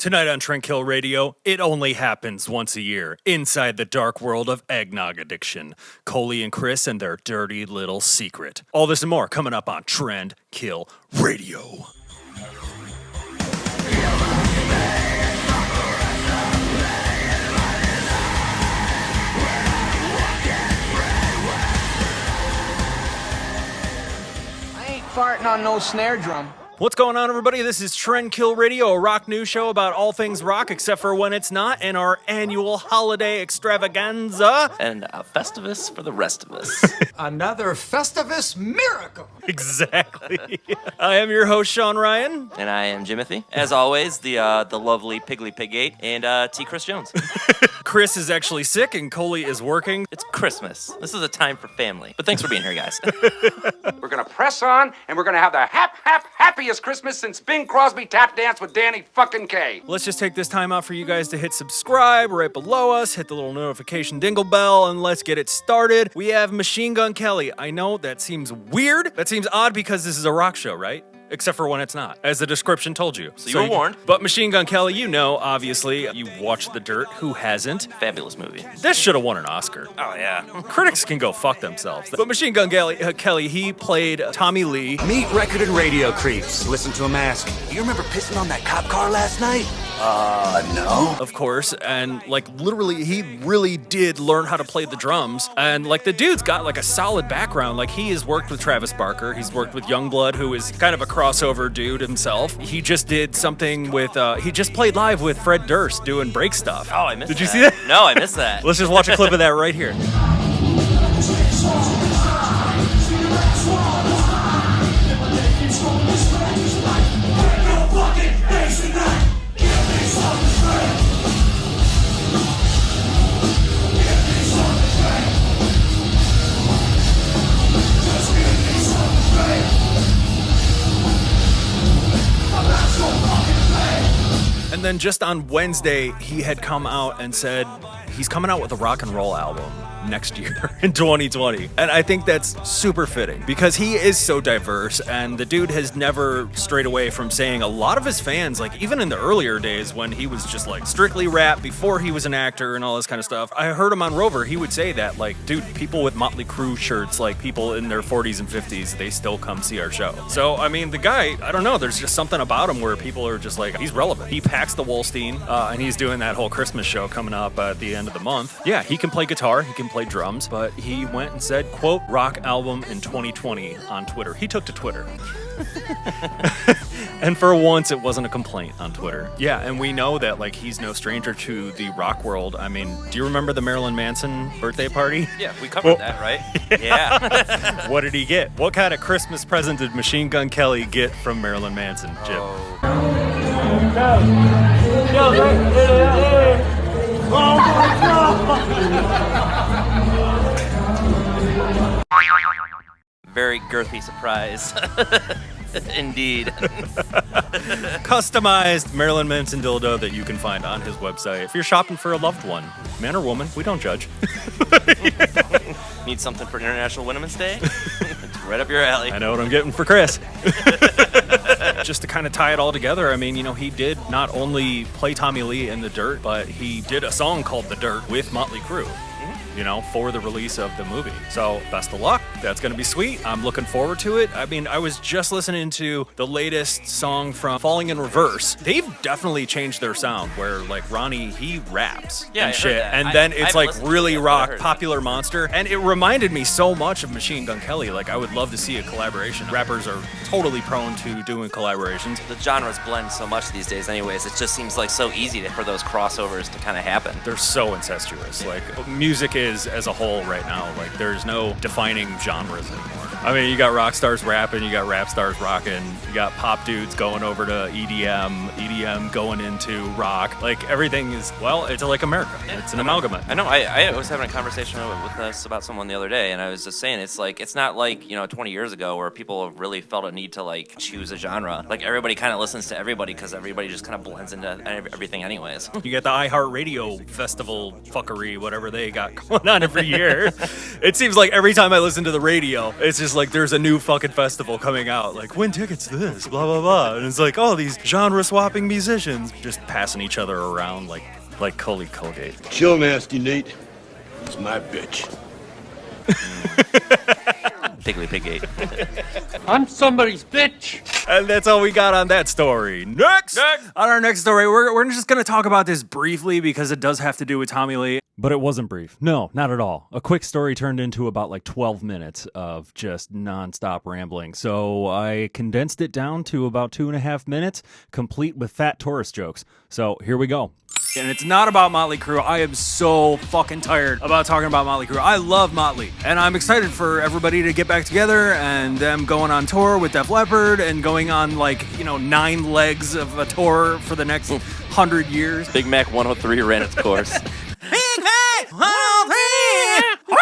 Tonight on Trendkill Radio, it only happens once a year, inside the dark world of eggnog addiction. Coley and Chris and their dirty little secret. All this and more coming up on Trendkill Radio. I ain't farting on no snare drum. What's going on, everybody? This is Trendkill Radio, a rock news show about all things rock, except for when it's not, and our annual holiday extravaganza. And a Festivus for the rest of us. Another Festivus miracle. Exactly. I am your host, Sean Ryan. And I am Jimothy. As always, the lovely Piggly Pig8 and T. Chris Jones. Chris is actually sick, and Coley is working. It's Christmas. This is a time for family. But thanks for being here, guys. We're gonna press on, and we're gonna have the happiest Christmas since Bing Crosby tap danced with Danny fucking Kaye. Let's just take this time out for you guys to hit subscribe right below us, hit the little notification dingle bell, and let's get it started. We have Machine Gun Kelly. I know that seems weird. That seems odd because this is a rock show, right? Except for when it's not, as the description told you. So you were warned. But Machine Gun Kelly, you know, obviously. You watched The Dirt. Who hasn't? Fabulous movie. This should have won an Oscar. Oh, yeah. Critics can go fuck themselves. But Machine Gun Kelly, he played Tommy Lee. Meet record and radio creeps. Listen to him ask, you remember pissing on that cop car last night? No. Of course, and like literally he really did learn how to play the drums, and like the dude's got like a solid background. Like he has worked with Travis Barker, he's worked with Youngblood, who is kind of a crossover dude himself. He just did something with he just played live with Fred Durst doing break stuff. Oh, I missed that. Did you see that? No, I missed that. Let's just watch a clip of that right here. And then just on Wednesday, he had come out and said he's coming out with a rock and roll album next year in 2020. And I think that's super fitting because he is so diverse, and the dude has never strayed away from saying a lot of his fans, like even in the earlier days when he was just like strictly rap before he was an actor and all this kind of stuff. I heard him on Rover, he would say that like, dude, people with Motley Crue shirts, like people in their 40s and 50s, they still come see our show. So, I mean, the guy, I don't know, there's just something about him where people are just like, he's relevant. He packs the Wolstein, and he's doing that whole Christmas show coming up at the end of the month. Yeah, he can play guitar, he can play drums, but he went and said, quote, rock album in 2020 on Twitter. He took to Twitter. And for once, it wasn't a complaint on Twitter. Yeah, and we know that like he's no stranger to the rock world. I mean, do you remember the Marilyn Manson birthday party? Yeah, we covered that, right? Yeah. What did he get? What kind of Christmas present did Machine Gun Kelly get from Marilyn Manson, Jim? Very girthy surprise. Indeed. Customized Marilyn Manson dildo that you can find on his website. If you're shopping for a loved one, man or woman, we don't judge. Need something for International Women's Day? It's right up your alley. I know what I'm getting for Chris. Just to kind of tie it all together, I mean, you know, he did not only play Tommy Lee in The Dirt, but he did a song called The Dirt with Motley Crue, you know, for the release of the movie. So best of luck. That's going to be sweet. I'm looking forward to it. I mean, I was just listening to the latest song from Falling in Reverse. They've definitely changed their sound where like Ronnie, he raps and shit. And then it's like really rock, Popular Monster. And it reminded me so much of Machine Gun Kelly. Like I would love to see a collaboration. Rappers are totally prone to doing collaborations. The genres blend so much these days anyways. It just seems like so easy for those crossovers to kind of happen. They're so incestuous. Like music is as a whole right now. Like there's no defining genres anymore. I mean, you got rock stars rapping, you got rap stars rocking, you got pop dudes going over to EDM going into rock. Like everything is, well, it's like America. It's an amalgamate. I know. I was having a conversation with us about someone the other day, and I was just saying it's like it's not like 20 years ago where people have really felt a need to like choose a genre. Like everybody kind of listens to everybody because everybody just kind of blends into everything anyways. You got the iHeartRadio festival fuckery, whatever they got going on every year. It seems like every time I listen to the radio, it's just just like there's a new fucking festival coming out. Like, win tickets to this, blah, blah, blah. And it's like, oh, these genre-swapping musicians just passing each other around like Colgate. Chill, nasty Nate. It's my bitch. Piggly Pig 8. I'm somebody's bitch. And that's all we got on that story. Next! On our next story, we're just going to talk about this briefly because it does have to do with Tommy Lee. But it wasn't brief. No, not at all. A quick story turned into about like 12 minutes of just nonstop rambling. So I condensed it down to about 2.5 minutes, complete with fat tourist jokes. So here we go. And it's not about Motley Crue. I am so fucking tired about talking about Motley Crue. I love Motley, and I'm excited for everybody to get back together and them going on tour with Def Leppard and going on 9 legs of a tour for the next 100 years. Big Mac 103 ran its course. Big Mac 103.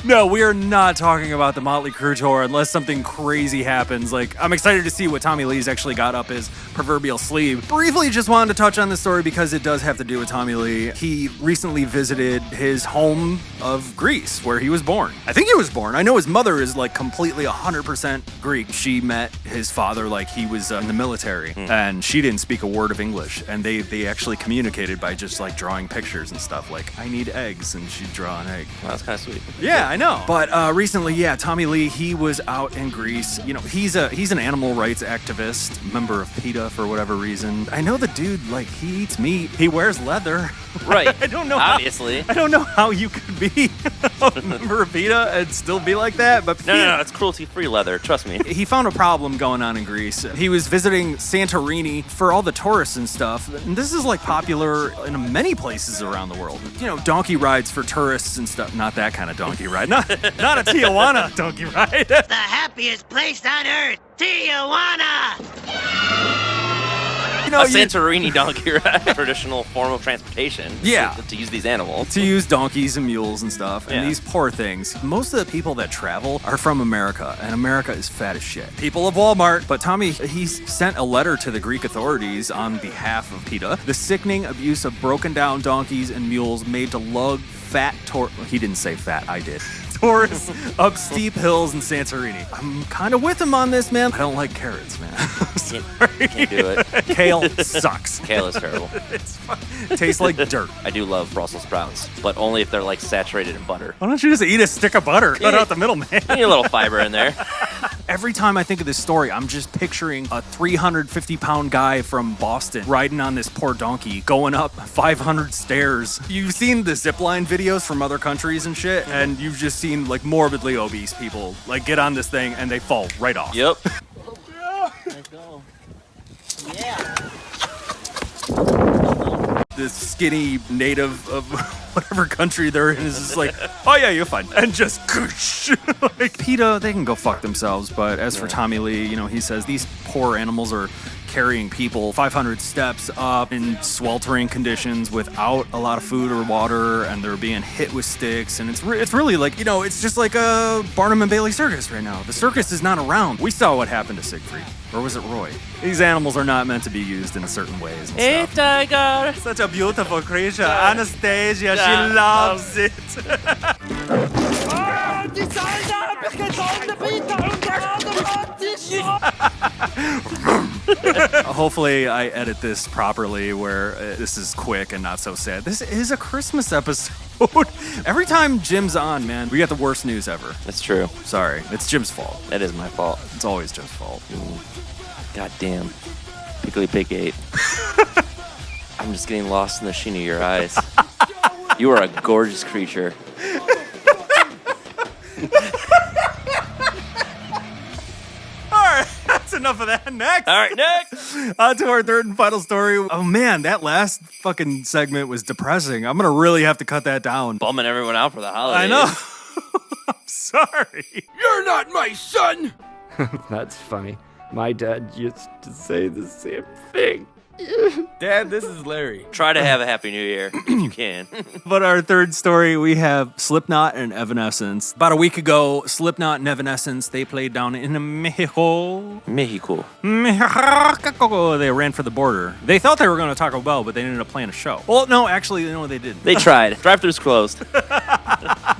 No, we are not talking about the Motley Crue tour unless something crazy happens. Like, I'm excited to see what Tommy Lee's actually got up his proverbial sleeve. Briefly, just wanted to touch on this story because it does have to do with Tommy Lee. He recently visited his home of Greece, where he was born. I think he was born. I know his mother is like completely 100% Greek. She met his father like he was in the military, and she didn't speak a word of English. And they actually communicated by just like drawing pictures and stuff. Like, I need eggs, and she'd draw an egg. Well, that's kind of sweet. Yeah, I know. But recently, Tommy Lee, he was out in Greece. You know, he's an animal rights activist, member of PETA for whatever reason. I know the dude, like, he eats meat. He wears leather. Right. I don't know. Obviously. I don't know how you could be a member of PETA and still be like that. But No, it's cruelty-free leather. Trust me. he found a problem going on in Greece. He was visiting Santorini for all the tourists and stuff. And this is like popular in many places around the world. You know, donkey rides for tourists and stuff. Not that kind of donkey ride. Not a Tijuana donkey ride. The happiest place on earth, Tijuana! You know, A Santorini donkey ride, traditional form of transportation. Yeah. To use these animals. To use donkeys and mules and stuff. And Yeah. these poor things. Most of the people that travel are from America, and America is fat as shit. People of Walmart. But Tommy, he sent a letter to the Greek authorities on behalf of PETA. The sickening abuse of broken down donkeys and mules made to lug fat he didn't say fat, I did. Tourists up steep hills in Santorini. I'm kind of with him on this, man. I don't like carrots, man. Can't do it. Kale sucks. Kale is terrible. It tastes like dirt. I do love Brussels sprouts, but only if they're like saturated in butter. Why don't you just eat a stick of butter? Cut out the middle, man. You need a little fiber in there. Every time I think of this story, I'm just picturing a 350-pound guy from Boston riding on this poor donkey, going up 500 stairs. You've seen the zipline videos from other countries and shit, and you've just seen like morbidly obese people like get on this thing and they fall right off. Yep. Let's go. Yeah. This skinny native of whatever country they're in is just like, oh yeah, you're fine. And just like PETA, they can go fuck themselves. But as for Tommy Lee, you know, he says these poor animals are carrying people 500 steps up in sweltering conditions without a lot of food or water, and they're being hit with sticks, and it's really like, you know, it's just like a Barnum and Bailey circus right now. The circus is not around. We saw what happened to Siegfried. Or was it Roy? These animals are not meant to be used in a certain ways and Hey, stuff. tiger. Such a beautiful creature. Anastasia, she loves it. Hopefully I edit this properly where this is quick and not so sad. This is a Christmas episode. Every time Jim's on, man, we got the worst news ever. That's true. Sorry, it's Jim's fault. That is my fault. It's always Jim's fault. God damn. Piggly Pig 8. I'm just getting lost in the sheen of your eyes. You are a gorgeous creature. That's enough of that. Next. All right, next. On to our third and final story. Oh man, that last fucking segment was depressing. I'm gonna really have to cut that down. Bumming everyone out for the holidays. I know. I'm sorry. You're not my son! That's funny. My dad used to say the same thing. Dad, this is Larry. Try to have a happy new year if you can. But our third story, we have Slipknot and Evanescence. About a week ago, Slipknot and Evanescence, they played down in Mexico. Mexico. They ran for the border. They thought they were going to Taco Bell, but they ended up playing a show. Well, no, actually, no, they didn't. They tried. Drive-thru's closed.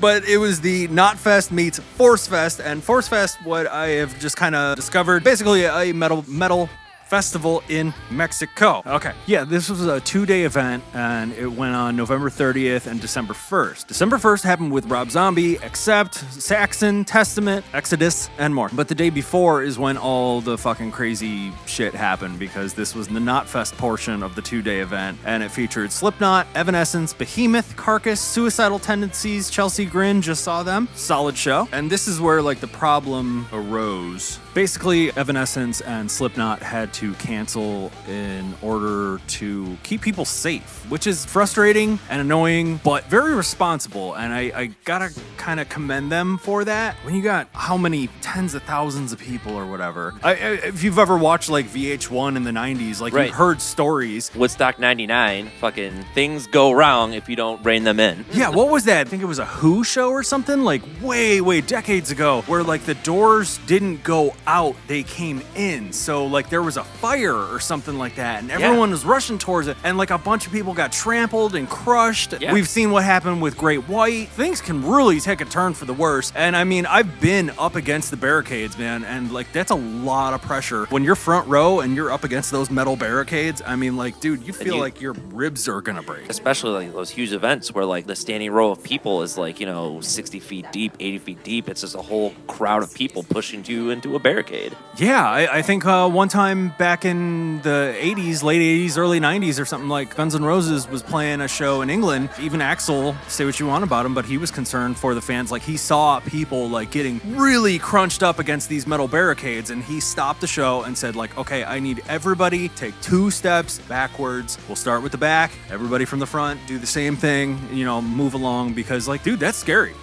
But it was the Knotfest meets Force Fest, and Force Fest, what I have just kind of discovered, basically a metal festival in Mexico. Okay. Yeah, this was a 2-day event, and it went on November 30th and December 1st. December 1st happened with Rob Zombie, Accept, Saxon, Testament, Exodus, and more. But the day before is when all the fucking crazy shit happened, because this was the Knotfest portion of the 2-day event, and it featured Slipknot, Evanescence, Behemoth, Carcass, Suicidal Tendencies, Chelsea Grin, just saw them. Solid show. And this is where, like, the problem arose. Basically, Evanescence and Slipknot had to cancel in order to keep people safe, which is frustrating and annoying, but very responsible. And I gotta kind of commend them for that. When you got how many tens of thousands of people or whatever. If you've ever watched like VH1 in the 90s, like Right. you've heard stories. Woodstock 99, fucking things go wrong if you don't rein them in. Yeah, what was that? I think it was a Who show or something, like way decades ago, where like the doors didn't go out, they came in. So like there was a fire or something like that, and everyone was rushing towards it, and like a bunch of people got trampled and crushed. Yeah. We've seen what happened with Great White. Things can really take a turn for the worse. And I mean, I've been up against the barricades, man, and like that's a lot of pressure. When you're front row and you're up against those metal barricades, I mean, like, dude, you feel like your ribs are gonna break. Especially like those huge events where like the standing row of people is like, 60 feet deep, 80 feet deep. It's just a whole crowd of people pushing you into a barricade. Yeah, I think one time back in the 80s, late 80s, early 90s or something, like Guns N' Roses was playing a show in England. Even Axl, say what you want about him, but he was concerned for the fans. Like he saw people like getting really crunched up against these metal barricades, and he stopped the show and said like, okay, I need everybody take 2 steps backwards. We'll start with the back. Everybody from the front, do the same thing, move along, because like, dude, that's scary.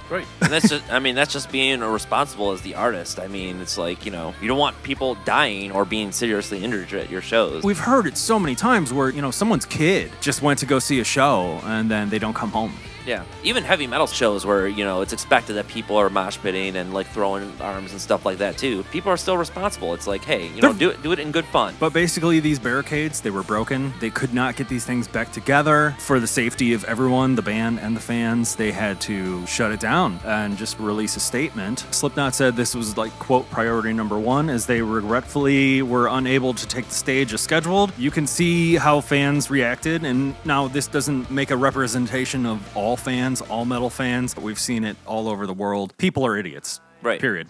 Right. And that's just being responsible as the artist. I mean, it's like, you don't want people dying or being seriously injured at your shows. We've heard it so many times where, someone's kid just went to go see a show and then they don't come home. Yeah. Even heavy metal shows where, it's expected that people are mosh pitting and like throwing arms and stuff like that too. People are still responsible. It's like, hey, do it in good fun. But basically these barricades, they were broken. They could not get these things back together. For the safety of everyone, the band and the fans, they had to shut it down and just release a statement. Slipknot said this was like, quote, priority number 1, as they regretfully were unable to take the stage as scheduled. You can see how fans reacted, and now this doesn't make a representation of all fans, all metal fans. We've seen it all over the world. People are idiots. Right. Period.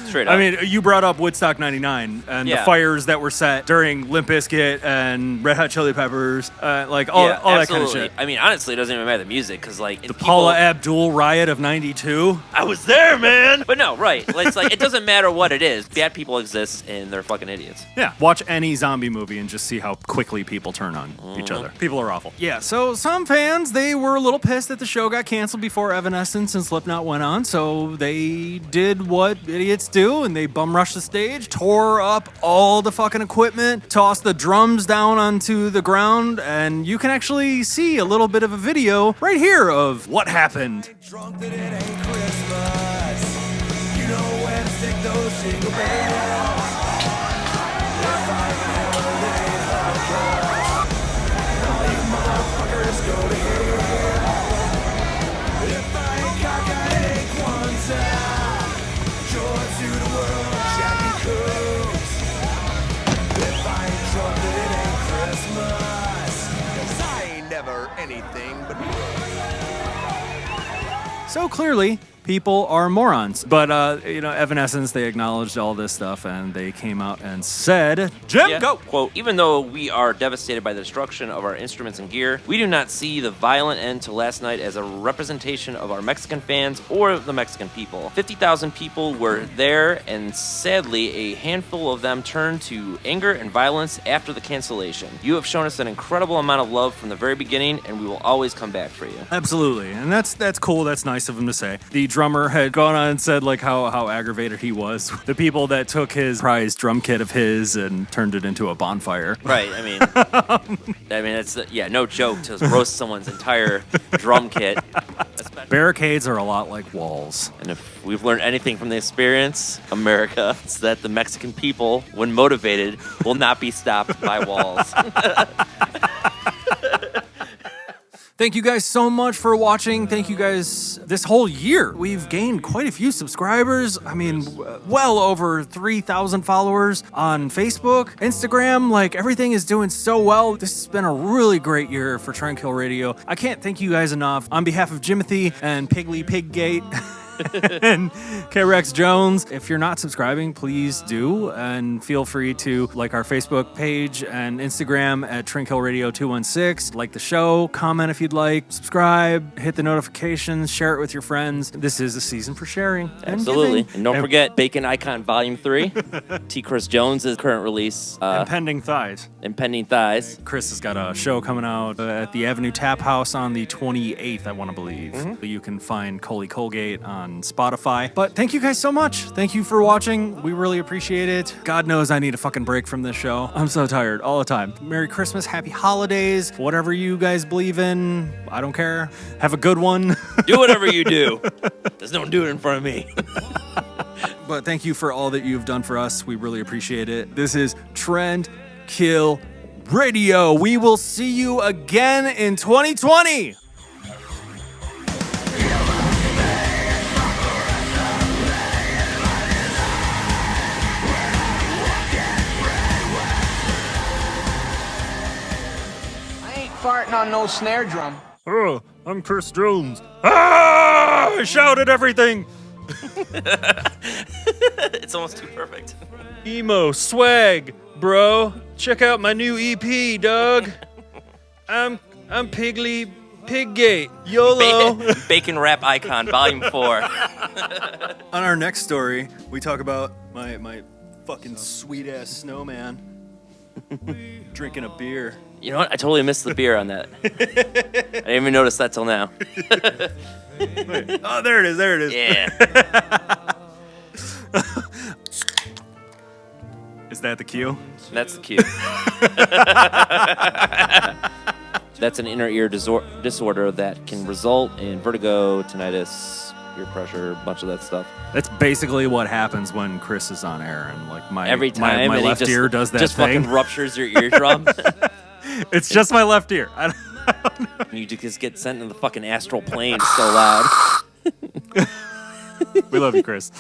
Straight up. I mean, you brought up Woodstock 99 and the fires that were set during Limp Bizkit and Red Hot Chili Peppers, all that kind of shit. I mean, honestly, it doesn't even matter the music, because like the Paula Abdul riot of '92. I was there, man. But no, right? It's like it doesn't matter what it is. Bad people exist, and they're fucking idiots. Yeah. Watch any zombie movie and just see how quickly people turn on each other. People are awful. Yeah. So some fans, they were a little pissed that the show got canceled before Evanescence and Slipknot went on. So they did what idiots do, and they bum rushed the stage, tore up all the fucking equipment, tossed the drums down onto the ground, and you can actually see a little bit of a video right here of what happened. Drunk that it ain't Christmas. You know when to stick those jingle bells. If I holiday hardcore, all you motherfuckers go to hell. If I ain't cockeyed, ain't Kwanzaa. Joy to the world, Jackie Cooks. If I ain't drunk that it ain't Christmas. 'Cause I ain't never anything but So clearly, people are morons. But, Evanescence, they acknowledged all this stuff, and they came out and said, Jim, go! Quote, even though we are devastated by the destruction of our instruments and gear, we do not see the violent end to last night as a representation of our Mexican fans or the Mexican people. 50,000 people were there, and sadly, a handful of them turned to anger and violence after the cancellation. You have shown us an incredible amount of love from the very beginning, and we will always come back for you. Absolutely. And that's cool. That's nice of him to say. The drummer had gone on and said like how aggravated he was. The people that took his prized drum kit of his and turned it into a bonfire. Right. I mean, it's no joke to roast someone's entire drum kit. Barricades are a lot like walls. And if we've learned anything from the experience, America, it's that the Mexican people, when motivated, will not be stopped by walls. Thank you guys so much for watching. Thank you guys this whole year. We've gained quite a few subscribers. I mean, well over 3,000 followers on Facebook, Instagram. Like, everything is doing so well. This has been a really great year for Tranquil Radio. I can't thank you guys enough. On behalf of Jimothy and Piggly Piggate and K-Rex Jones, if you're not subscribing, please do, and feel free to like our Facebook page and Instagram at Tranquil Radio 216. Like the show, comment if you'd like, subscribe, hit the notifications, share it with your friends. This is a season for sharing. Absolutely. And don't forget Bacon Icon Volume 3. T. Chris Jones' current release. Impending Thighs. Impending Thighs. Chris has got a show coming out at the Avenue Tap House on the 28th, I want to believe. You can find Coley Colgate on Spotify. But thank you guys so much. Thank you for watching. We really appreciate it. God knows I need a fucking break from this show. I'm so tired all the time. Merry Christmas, happy holidays, whatever you guys believe in. I don't care. Have a good one. Do whatever you do. Just don't do it in front of me. But thank you for all that you've done for us. We really appreciate it. This is Tranquil Radio. We will see you again in 2020. Farting on no snare drum. Oh, I'm Chris Jones. Ah! I shouted everything. It's almost too perfect. Emo swag, bro. Check out my new EP, dog. I'm Piggly Piggate. YOLO. Bacon Rap Icon Volume 4. On our next story, we talk about my fucking sweet ass snowman drinking a beer. You know what? I totally missed the beer on that. I didn't even notice that till now. Oh, there it is. There it is. Yeah. Is that the cue? That's the cue. That's an inner ear disorder that can result in vertigo, tinnitus, ear pressure, a bunch of that stuff. That's basically what happens when Chris is on air, and like every time my left ear does that just thing. Fucking ruptures your eardrum. It's just my left ear. I don't know. You just get sent in the fucking astral plane so loud. We love you, Chris.